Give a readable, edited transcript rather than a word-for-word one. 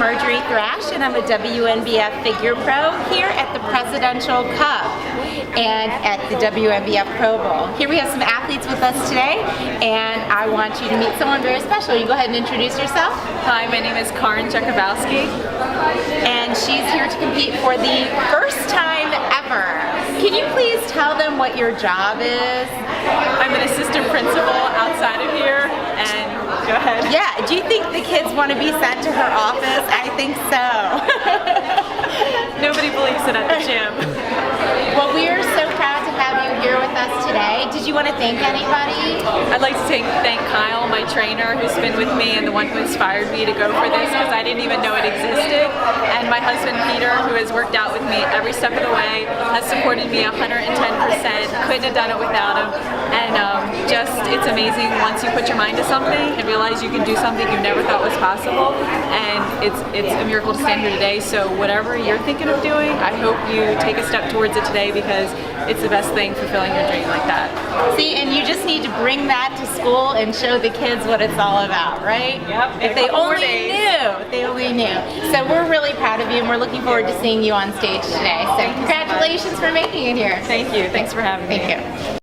Marjorie Thrash, and I'm a WNBF Figure Pro here at the Presidential Cup and at the WNBF Pro Bowl. Here we have some athletes with us today, and I want you to meet someone very special. You go ahead and introduce yourself. Hi, my name is Karin Jakubowski. And she's here to compete for the first time ever. Can you please tell them what your job is? I'm an assistant principal outside of here, and go ahead. Yeah, do you think the kids want to be sent to her office? I think so. Nobody believes it at the gym. Well, we are so proud to have you here with us today. Did you want to thank anybody? I'd like to thank Kyle, my trainer, who's been with me and the one who inspired me to go for this, because I didn't even know it existed. And my husband, Peter, who has worked out with me every step of the way, has supported me 110%. Couldn't have done it without him. And it's amazing once you put your mind to something and realize you can do something you never thought was possible. And it's a miracle to stand here today. So whatever you're thinking of doing, I hope you take a step towards it today, because it's the best thing, fulfilling your dream like that. See, and you just need to bring that to school and show the kids what it's all about, right? Yep. If they only knew. If they only knew. So we're really proud of you, and we're looking forward to seeing you on stage today. So congratulations for making it here. Thank you. Thanks for having me. Thank you.